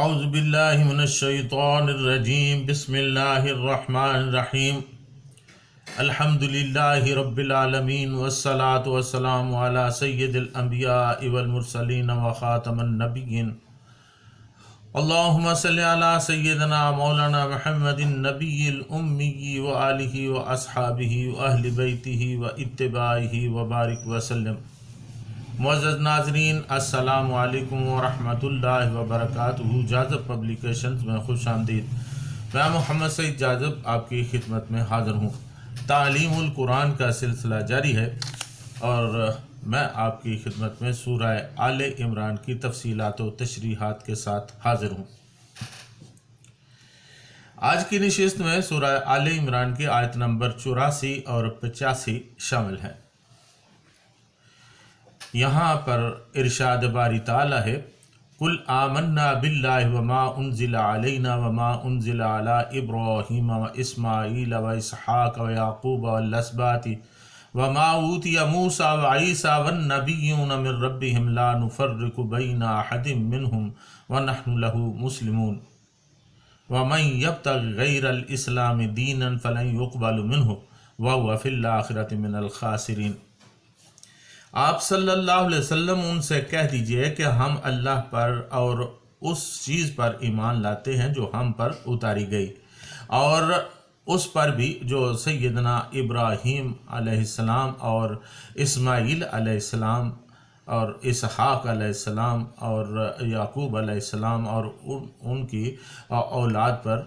اعوذ باللہ من الشیطان الرجیم بسم اللہ الرحمن الرحیم الحمد للہ رب العالمین والصلاة والسلام علی سید الانبیاء والمرسلین وخاتم النبیین اللہم صلی علی سیدنا مولانا محمد النبی الامی وآلہ واصحابہ واہل بیتہ واتباعہ وبارک وسلم۔ معزز ناظرین، السلام علیکم ورحمۃ اللہ وبرکاتہ۔ جاذب پبلیکیشنز میں خوش آمدید۔ میں محمد سعید جاذب آپ کی خدمت میں حاضر ہوں۔ تعلیم القرآن کا سلسلہ جاری ہے اور میں آپ کی خدمت میں سورہ آل عمران کی تفصیلات و تشریحات کے ساتھ حاضر ہوں۔ آج کی نشست میں سورہ آل عمران کی آیت نمبر 84 اور 85 شامل ہیں۔ یہاں پر ارشاد باری تعالیٰ ہے، قُلْ آمَنَّا بِاللَّهِ وَمَا أُنزِلَ عَلَيْنَا وَمَا أُنزِلَ عَلَىٰ إِبْرَاهِيمَ وَإِسْمَاعِيلَ وَإِسْحَاقَ وَيَعْقُوبَ وَالْأَسْبَاطِ وَمَا أُوتِيَ مُوسَىٰ وَعِيسَىٰ وَالنَّبِيُّونَ مِن رَّبِّهِمْ لَا نُفَرِّقُ بَيْنَ أَحَدٍ مِّنْهُمْ وَنَحْنُ لَهُ مُسْلِمُونَ وَمَن يَبْتَغِ غَيْرَ الْإِسْلَامِ دِينًا فَلَن يُقْبَلَ مِنْهُ وَهُوَ فِي الْآخِرَةِ مِنَ الْخَاسِرِينَ۔ آپ صلی اللہ علیہ وسلم ان سے کہہ دیجئے کہ ہم اللہ پر اور اس چیز پر ایمان لاتے ہیں جو ہم پر اتاری گئی، اور اس پر بھی جو سیدنا ابراہیم علیہ السلام اور اسماعیل علیہ السلام اور اسحاق علیہ السلام اور یعقوب علیہ السلام اور ان کی اولاد پر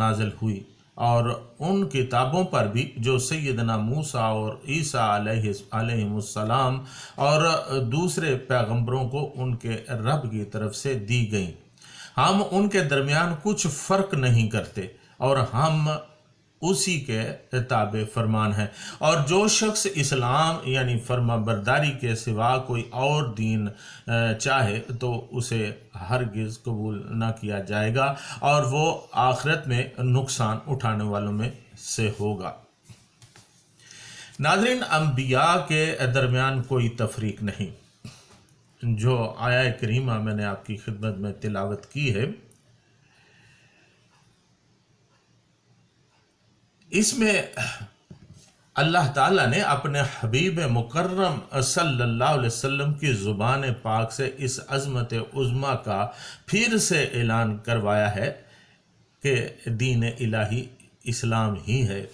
نازل ہوئی، اور ان کتابوں پر بھی جو سیدنا موسیٰ اور عیسیٰ علیہ السلام اور دوسرے پیغمبروں کو ان کے رب کی طرف سے دی گئیں۔ ہم ان کے درمیان کچھ فرق نہیں کرتے اور ہم اسی کے تابع فرمان ہیں، اور جو شخص اسلام یعنی فرما برداری کے سوا کوئی اور دین چاہے تو اسے ہرگز قبول نہ کیا جائے گا اور وہ آخرت میں نقصان اٹھانے والوں میں سے ہوگا۔ ناظرین، انبیاء کے درمیان کوئی تفریق نہیں۔ جو آیہ کریمہ میں نے آپ کی خدمت میں تلاوت کی ہے، اس میں اللہ تعالیٰ نے اپنے حبیب مکرم صلی اللہ علیہ وسلم کی زبان پاک سے اس عظمت عظمیٰ کا پھر سے اعلان کروایا ہے کہ دین الہی اسلام ہی ہے۔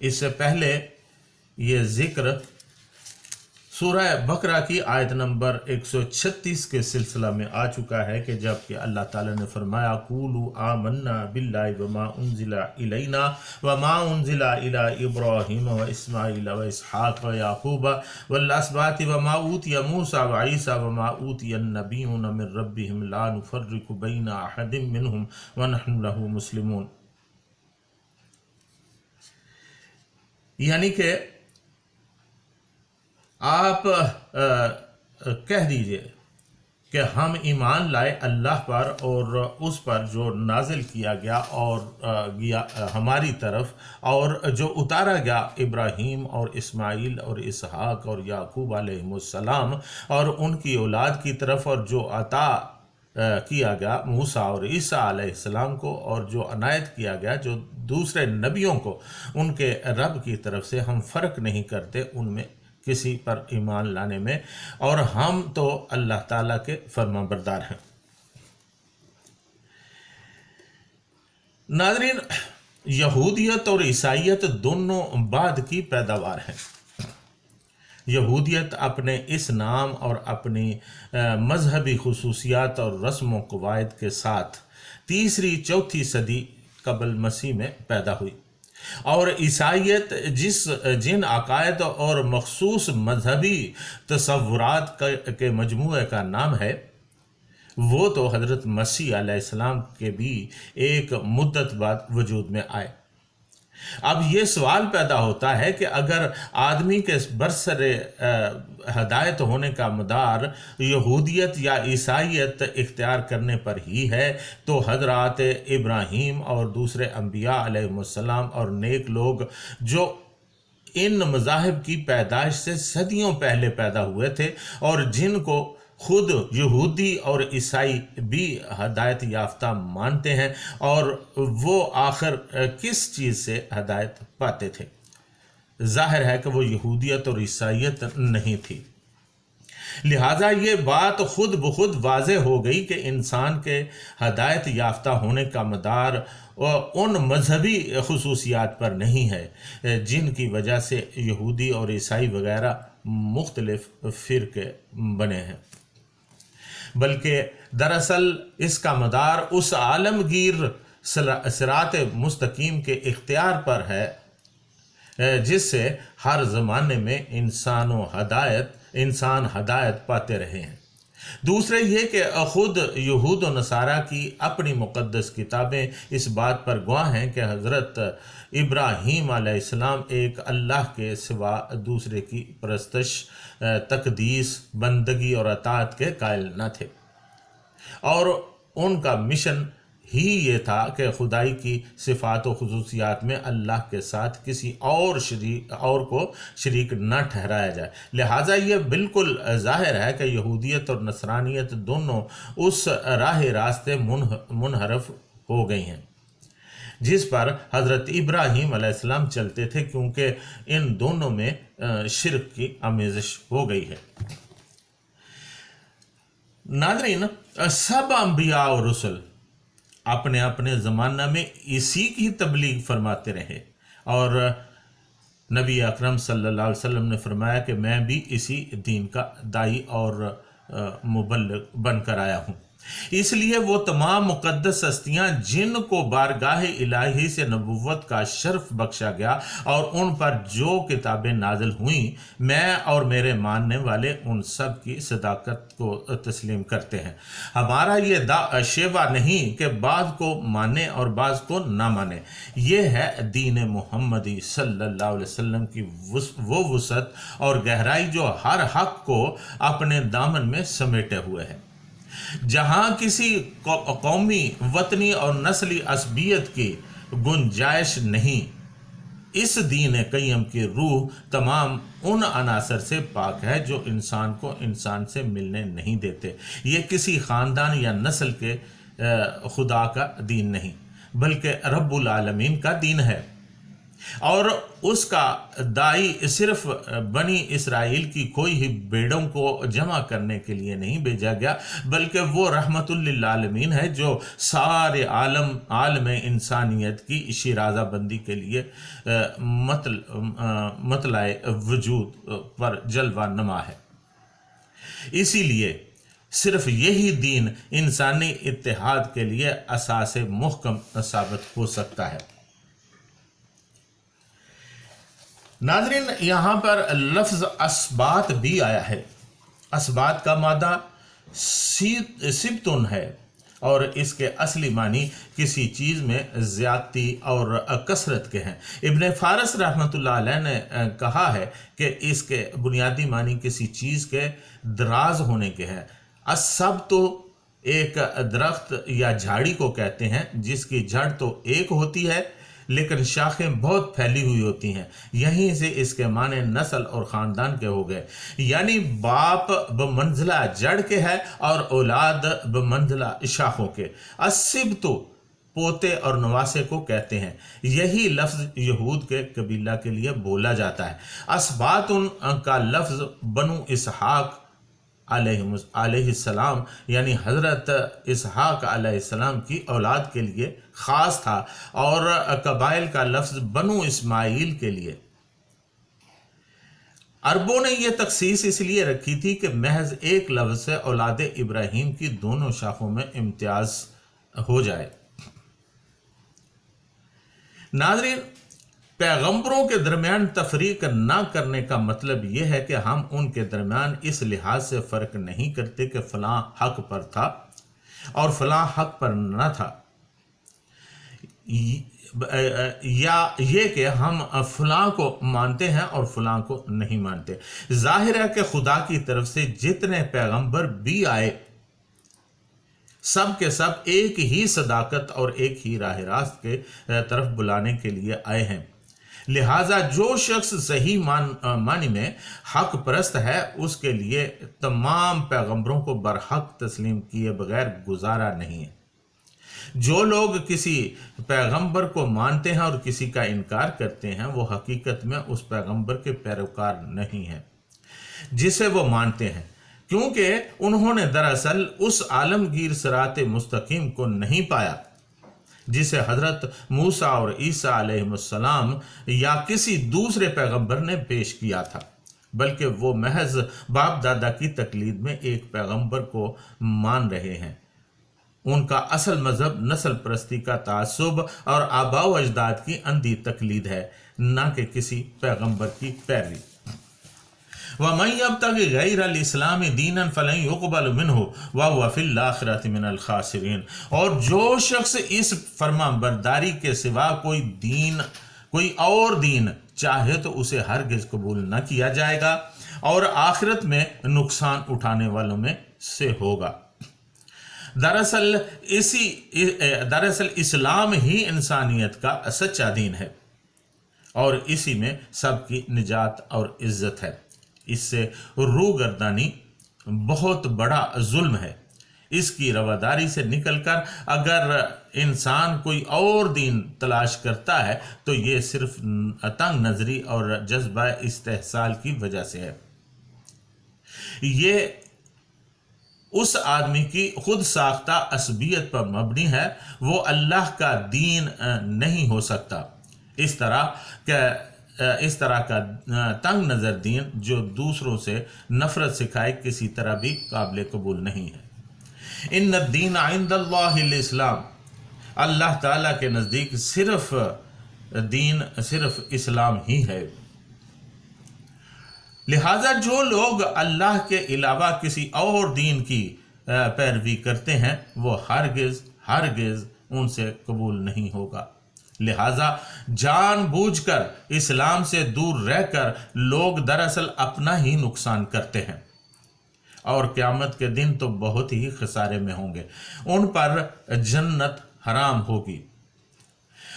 اس سے پہلے یہ ذکر سورہ بقرہ کی آیت نمبر 136 کے سلسلہ میں آ چکا ہے کہ جب کہ اللہ تعالیٰ نے فرمایا قُولُوا آمَنَّا بِاللَّهِ وَمَا أُنزِلَ إِلَيْنَا وَمَا أُنزِلَ إِلَىٰ إِبْرَاهِيمَ وَإِسْمَاعِيلَ وَإِسْحَاقَ وَيَعْقُوبَ وَالْأَسْبَاطِ وَمَا أُوتِيَ مُوسَىٰ وَعِيسَىٰ وَمَا أُوتِيَ النَّبِيُّونَ مِن رَّبِّهِمْ لَا نُفَرِّقُ بَيْنَ أَحَدٍ مِّنْهُمْ وَنَحْنُ لَهُ مُسْلِمُونَ۔ یعنی کہ آپ کہہ دیجئے کہ ہم ایمان لائے اللہ پر اور اس پر جو نازل کیا گیا اور گیا ہماری طرف، اور جو اتارا گیا ابراہیم اور اسماعیل اور اسحاق اور یعقوب علیہ السلام اور ان کی اولاد کی طرف، اور جو عطا کیا گیا موسیٰ اور عیسیٰ علیہ السلام کو، اور جو عنایت کیا گیا جو دوسرے نبیوں کو ان کے رب کی طرف سے، ہم فرق نہیں کرتے ان میں کسی پر ایمان لانے میں، اور ہم تو اللہ تعالیٰ کے فرما بردار ہیں۔ ناظرین، یہودیت اور عیسائیت دونوں بعد کی پیداوار ہیں۔ یہودیت اپنے اس نام اور اپنی مذہبی خصوصیات اور رسم و قواعد کے ساتھ 3-4 صدی قبل مسیح میں پیدا ہوئی، اور عیسائیت جن عقائد اور مخصوص مذہبی تصورات کے مجموعے کا نام ہے، وہ تو حضرت مسیح علیہ السلام کے بھی ایک مدت بعد وجود میں آئے۔ اب یہ سوال پیدا ہوتا ہے کہ اگر آدمی کے برسر ہدایت ہونے کا مدار یہودیت یا عیسائیت اختیار کرنے پر ہی ہے، تو حضرات ابراہیم اور دوسرے انبیاء علیہ السلام اور نیک لوگ جو ان مذاہب کی پیدائش سے صدیوں پہلے پیدا ہوئے تھے اور جن کو خود یہودی اور عیسائی بھی ہدایت یافتہ مانتے ہیں، اور وہ آخر کس چیز سے ہدایت پاتے تھے؟ ظاہر ہے کہ وہ یہودیت اور عیسائیت نہیں تھی۔ لہٰذا یہ بات خود بخود واضح ہو گئی کہ انسان کے ہدایت یافتہ ہونے کا مدار ان مذہبی خصوصیات پر نہیں ہے جن کی وجہ سے یہودی اور عیسائی وغیرہ مختلف فرقے بنے ہیں، بلکہ دراصل اس کا مدار اس عالمگیر صراط مستقیم کے اختیار پر ہے جس سے ہر زمانے میں انسان ہدایت پاتے رہے ہیں۔ دوسرے یہ کہ خود یہود و نصارہ کی اپنی مقدس کتابیں اس بات پر گواہ ہیں کہ حضرت ابراہیم علیہ السلام ایک اللہ کے سوا دوسرے کی پرستش، تقدیس، بندگی اور اطاعت کے قائل نہ تھے، اور ان کا مشن ہی یہ تھا کہ خدائی کی صفات و خصوصیات میں اللہ کے ساتھ کسی اور کو شریک نہ ٹھہرایا جائے۔ لہٰذا یہ بالکل ظاہر ہے کہ یہودیت اور نصرانیت دونوں اس راہ راستے منحرف ہو گئی ہیں جس پر حضرت ابراہیم علیہ السلام چلتے تھے، کیونکہ ان دونوں میں شرک کی آمیزش ہو گئی ہے۔ ناظرین، سب انبیاء اور رسل اپنے اپنے زمانہ میں اسی کی تبلیغ فرماتے رہے، اور نبی اکرم صلی اللہ علیہ وسلم نے فرمایا کہ میں بھی اسی دین کا داعی اور مبلغ بن کر آیا ہوں۔ اس لیے وہ تمام مقدس ہستیاں جن کو بارگاہ الہی سے نبوت کا شرف بخشا گیا اور ان پر جو کتابیں نازل ہوئیں، میں اور میرے ماننے والے ان سب کی صداقت کو تسلیم کرتے ہیں۔ ہمارا یہ شیوا نہیں کہ بعض کو مانے اور بعض کو نہ مانے، یہ ہے دین محمدی صلی اللہ علیہ وسلم کی وہ وسعت اور گہرائی جو ہر حق کو اپنے دامن میں سمیٹے ہوئے ہے۔ جہاں کسی قومی، وطنی اور نسلی عصبیت کی گنجائش نہیں، اس دین قیم کی روح تمام ان عناصر سے پاک ہے جو انسان کو انسان سے ملنے نہیں دیتے۔ یہ کسی خاندان یا نسل کے خدا کا دین نہیں، بلکہ رب العالمین کا دین ہے، اور اس کا داعی صرف بنی اسرائیل کی کوئی ہی بھیڑوں کو جمع کرنے کے لیے نہیں بھیجا گیا، بلکہ وہ رحمت للعالمین ہے جو سارے عالم انسانیت کی شیرازہ بندی کے لیے مطلع وجود پر جلوہ نما ہے۔ اسی لیے صرف یہی دین انسانی اتحاد کے لیے اساس محکم ثابت ہو سکتا ہے۔ ناظرین، یہاں پر لفظ اسبات بھی آیا ہے۔ اسبات کا مادہ سبتن ہے، اور اس کے اصلی معنی کسی چیز میں زیادتی اور کثرت کے ہیں۔ ابن فارس رحمۃ اللہ علیہ نے کہا ہے کہ اس کے بنیادی معنی کسی چیز کے دراز ہونے کے ہیں۔ السبت تو ایک درخت یا جھاڑی کو کہتے ہیں جس کی جڑ تو ایک ہوتی ہے لیکن شاخیں بہت پھیلی ہوئی ہوتی ہیں۔ یہیں سے اس کے معنی نسل اور خاندان کے ہو گئے، یعنی باپ بمنزلہ جڑ کے ہے اور اولاد بمنزلہ شاخوں کے۔ السبت پوتے اور نواسے کو کہتے ہیں۔ یہی لفظ یہود کے قبیلہ کے لیے بولا جاتا ہے۔ اسبات کا لفظ بنو اسحاق علیہ السلام یعنی حضرت اسحاق علیہ السلام کی اولاد کے لیے خاص تھا، اور قبائل کا لفظ بنو اسماعیل کے لیے۔ عربوں نے یہ تخصیص اس لیے رکھی تھی کہ محض ایک لفظ سے اولاد ابراہیم کی دونوں شاخوں میں امتیاز ہو جائے۔ ناظرین، پیغمبروں کے درمیان تفریق نہ کرنے کا مطلب یہ ہے کہ ہم ان کے درمیان اس لحاظ سے فرق نہیں کرتے کہ فلاں حق پر تھا اور فلاں حق پر نہ تھا، یا یہ کہ ہم فلاں کو مانتے ہیں اور فلاں کو نہیں مانتے۔ ظاہر ہے کہ خدا کی طرف سے جتنے پیغمبر بھی آئے، سب کے سب ایک ہی صداقت اور ایک ہی راہ راست کے طرف بلانے کے لیے آئے ہیں، لہٰذا جو شخص صحیح معنی میں حق پرست ہے اس کے لیے تمام پیغمبروں کو برحق تسلیم کیے بغیر گزارا نہیں ہے۔ جو لوگ کسی پیغمبر کو مانتے ہیں اور کسی کا انکار کرتے ہیں وہ حقیقت میں اس پیغمبر کے پیروکار نہیں ہیں جسے وہ مانتے ہیں، کیونکہ انہوں نے دراصل اس عالمگیر صراط مستقیم کو نہیں پایا جسے حضرت موسیٰ اور عیسیٰ علیہ السلام یا کسی دوسرے پیغمبر نے پیش کیا تھا، بلکہ وہ محض باپ دادا کی تقلید میں ایک پیغمبر کو مان رہے ہیں۔ ان کا اصل مذہب نسل پرستی کا تعصب اور آباء و اجداد کی اندھی تقلید ہے، نہ کہ کسی پیغمبر کی پیروی۔ وَمَن يَبْتَغِ غَيْرَ الْإِسْلَامِ دِينًا فَلَن يُقْبَلَ مِنْهُ وَهُوَ فِي الْآخِرَةِ مِنَ الْخَاسِرِينَ، اور جو شخص اس فرما برداری کے سوا کوئی اور دین چاہے تو اسے ہرگز قبول نہ کیا جائے گا اور آخرت میں نقصان اٹھانے والوں میں سے ہوگا۔ دراصل اسلام ہی انسانیت کا سچا دین ہے اور اسی میں سب کی نجات اور عزت ہے۔ اس سے روگردانی بہت بڑا ظلم ہے۔ اس کی رواداری سے نکل کر اگر انسان کوئی اور دین تلاش کرتا ہے تو یہ صرف تنگ نظری اور جذبہ استحصال کی وجہ سے ہے۔ یہ اس آدمی کی خود ساختہ عصبیت پر مبنی ہے، وہ اللہ کا دین نہیں ہو سکتا۔ اس طرح کا تنگ نظر دین جو دوسروں سے نفرت سکھائے کسی طرح بھی قابل قبول نہیں ہے۔ ان الدین عند اللہ الاسلام، اللہ تعالیٰ کے نزدیک صرف اسلام ہی ہے۔ لہٰذا جو لوگ اللہ کے علاوہ کسی اور دین کی پیروی کرتے ہیں وہ ہرگز ان سے قبول نہیں ہوگا۔ لہٰذا جان بوجھ کر اسلام سے دور رہ کر لوگ دراصل اپنا ہی نقصان کرتے ہیں اور قیامت کے دن تو بہت ہی خسارے میں ہوں گے، ان پر جنت حرام ہوگی۔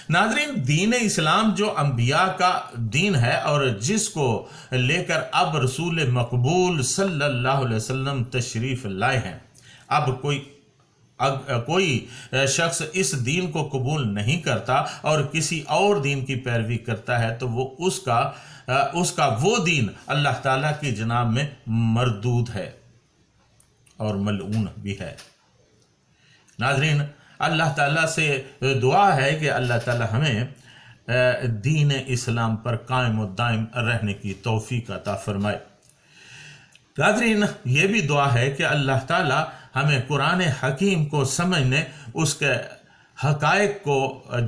ناظرین، دین اسلام جو انبیاء کا دین ہے اور جس کو لے کر اب رسول مقبول صلی اللہ علیہ وسلم تشریف لائے ہیں، اب کوئی شخص اس دین کو قبول نہیں کرتا اور کسی اور دین کی پیروی کرتا ہے تو وہ اس کا وہ دین اللہ تعالیٰ کی جناب میں مردود ہے اور ملعون بھی ہے۔ ناظرین، اللہ تعالیٰ سے دعا ہے کہ اللہ تعالیٰ ہمیں دین اسلام پر قائم و دائم رہنے کی توفیق عطا فرمائے۔ ناظرین، یہ بھی دعا ہے کہ اللہ تعالیٰ ہمیں قرآن حکیم کو سمجھنے، اس کے حقائق کو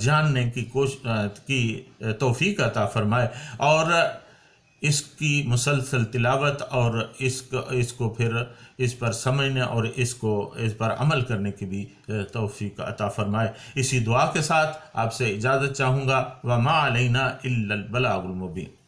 جاننے کی توفیق عطا فرمائے اور اس کی مسلسل تلاوت اور اس کو پھر اس پر سمجھنے اور اس پر عمل کرنے کی بھی توفیق عطا فرمائے۔ اسی دعا کے ساتھ آپ سے اجازت چاہوں گا۔ وما علینا الا البلاغ المبین۔